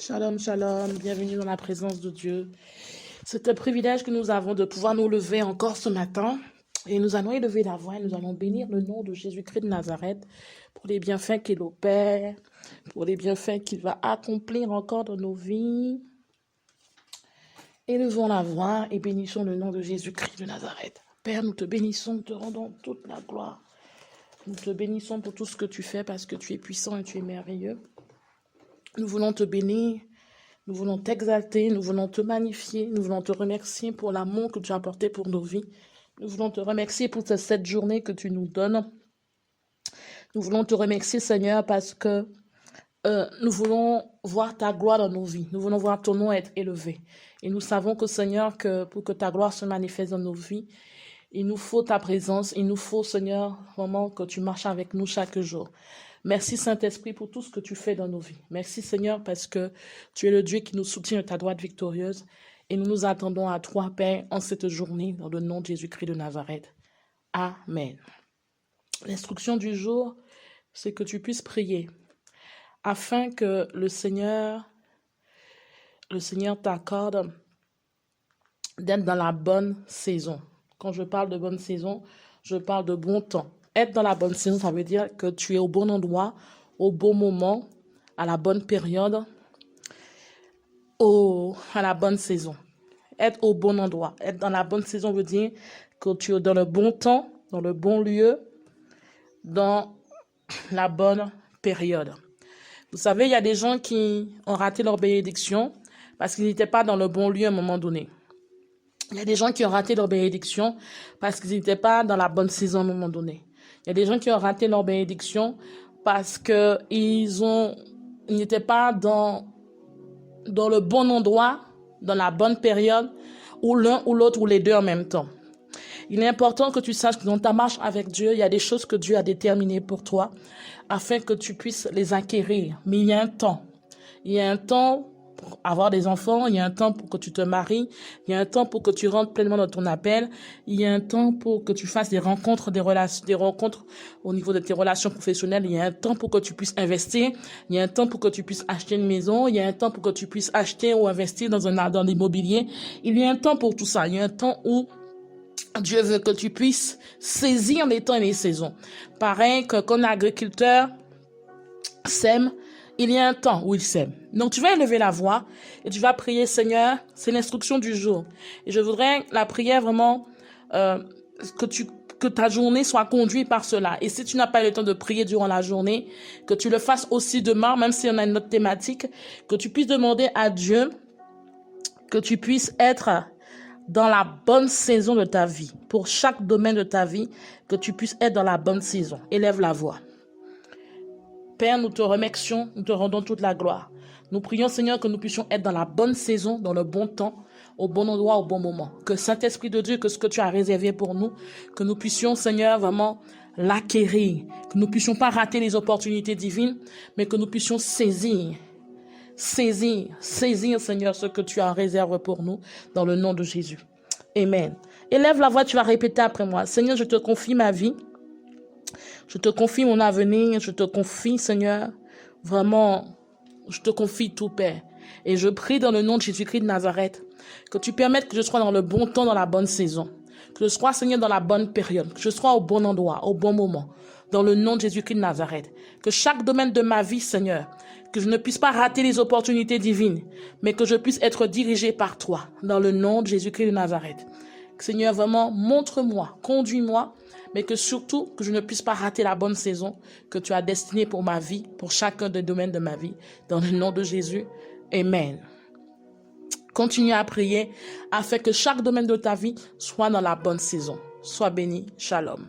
Shalom, shalom, bienvenue dans la présence de Dieu. C'est un privilège que nous avons de pouvoir nous lever encore ce matin. Et nous allons élever la voix et nous allons bénir le nom de Jésus-Christ de Nazareth pour les bienfaits qu'il opère, pour les bienfaits qu'il va accomplir encore dans nos vies. Élevons la voix et bénissons le nom de Jésus-Christ de Nazareth. Père, nous te bénissons, nous te rendons toute la gloire. Nous te bénissons pour tout ce que tu fais parce que tu es puissant et tu es merveilleux. Nous voulons te bénir, nous voulons t'exalter, nous voulons te magnifier, nous voulons te remercier pour l'amour que tu as apporté pour nos vies. Nous voulons te remercier pour cette journée que tu nous donnes. Nous voulons te remercier, Seigneur, parce que nous voulons voir ta gloire dans nos vies. Nous voulons voir ton nom être élevé. Et nous savons que, Seigneur, que pour que ta gloire se manifeste dans nos vies, il nous faut ta présence. Il nous faut, Seigneur, vraiment que tu marches avec nous chaque jour. Merci, Saint-Esprit, pour tout ce que tu fais dans nos vies. Merci, Seigneur, parce que tu es le Dieu qui nous soutient de ta droite victorieuse. Et nous nous attendons à toi, Père, en cette journée, dans le nom de Jésus-Christ de Nazareth. Amen. L'instruction du jour, c'est que tu puisses prier afin que le Seigneur t'accorde d'être dans la bonne saison. Quand je parle de bonne saison, je parle de bon temps. Être dans la bonne saison, ça veut dire que tu es au bon endroit, au bon moment, à la bonne période, à la bonne saison. Être au bon endroit. Être dans la bonne saison veut dire que tu es dans le bon temps, dans le bon lieu, dans la bonne période. Vous savez, il y a des gens qui ont raté leur bénédiction parce qu'ils n'étaient pas dans le bon lieu à un moment donné. Il y a des gens qui ont raté leur bénédiction parce qu'ils n'étaient pas dans la bonne saison à un moment donné. Il y a des gens qui ont raté leur bénédiction parce qu'ils n'étaient pas dans le bon endroit, dans la bonne période, ou l'un ou l'autre, ou les deux en même temps. Il est important que tu saches que dans ta marche avec Dieu, il y a des choses que Dieu a déterminées pour toi afin que tu puisses les acquérir. Mais il y a un temps. Il y a un temps pour avoir des enfants, il y a un temps pour que tu te maries, il y a un temps pour que tu rentres pleinement dans ton appel, il y a un temps pour que tu fasses des rencontres, des rencontres au niveau de tes relations professionnelles, il y a un temps pour que tu puisses investir, il y a un temps pour que tu puisses acheter une maison, il y a un temps pour que tu puisses acheter ou investir dans l'immobilier, il y a un temps pour tout ça, il y a un temps où Dieu veut que tu puisses saisir les temps et les saisons. Pareil que quand l'agriculteur sème, il y a un temps où il sème. Donc, tu vas élever la voix et tu vas prier, Seigneur, c'est l'instruction du jour. Et je voudrais la prière vraiment, que ta journée soit conduite par cela. Et si tu n'as pas eu le temps de prier durant la journée, que tu le fasses aussi demain, même si on a une autre thématique, que tu puisses demander à Dieu que tu puisses être dans la bonne saison de ta vie. Pour chaque domaine de ta vie, que tu puisses être dans la bonne saison. Élève la voix. Père, nous te remercions, nous te rendons toute la gloire. Nous prions, Seigneur, que nous puissions être dans la bonne saison, dans le bon temps, au bon endroit, au bon moment. Que Saint-Esprit de Dieu, que ce que tu as réservé pour nous, que nous puissions, Seigneur, vraiment l'acquérir. Que nous ne puissions pas rater les opportunités divines, mais que nous puissions saisir, Seigneur, ce que tu as réservé pour nous, dans le nom de Jésus. Amen. Élève la voix, tu vas répéter après moi. Seigneur, je te confie ma vie. Je te confie mon avenir, je te confie, Seigneur, vraiment, je te confie tout, Père. Et je prie dans le nom de Jésus-Christ de Nazareth, que tu permettes que je sois dans le bon temps, dans la bonne saison. Que je sois, Seigneur, dans la bonne période. Que je sois au bon endroit, au bon moment. Dans le nom de Jésus-Christ de Nazareth. Que chaque domaine de ma vie, Seigneur, que je ne puisse pas rater les opportunités divines, mais que je puisse être dirigé par toi. Dans le nom de Jésus-Christ de Nazareth. Seigneur, vraiment, montre-moi, conduis-moi, mais que surtout, que je ne puisse pas rater la bonne saison que tu as destinée pour ma vie, pour chacun des domaines de ma vie. Dans le nom de Jésus, Amen. Continue à prier afin que chaque domaine de ta vie soit dans la bonne saison. Sois béni. Shalom.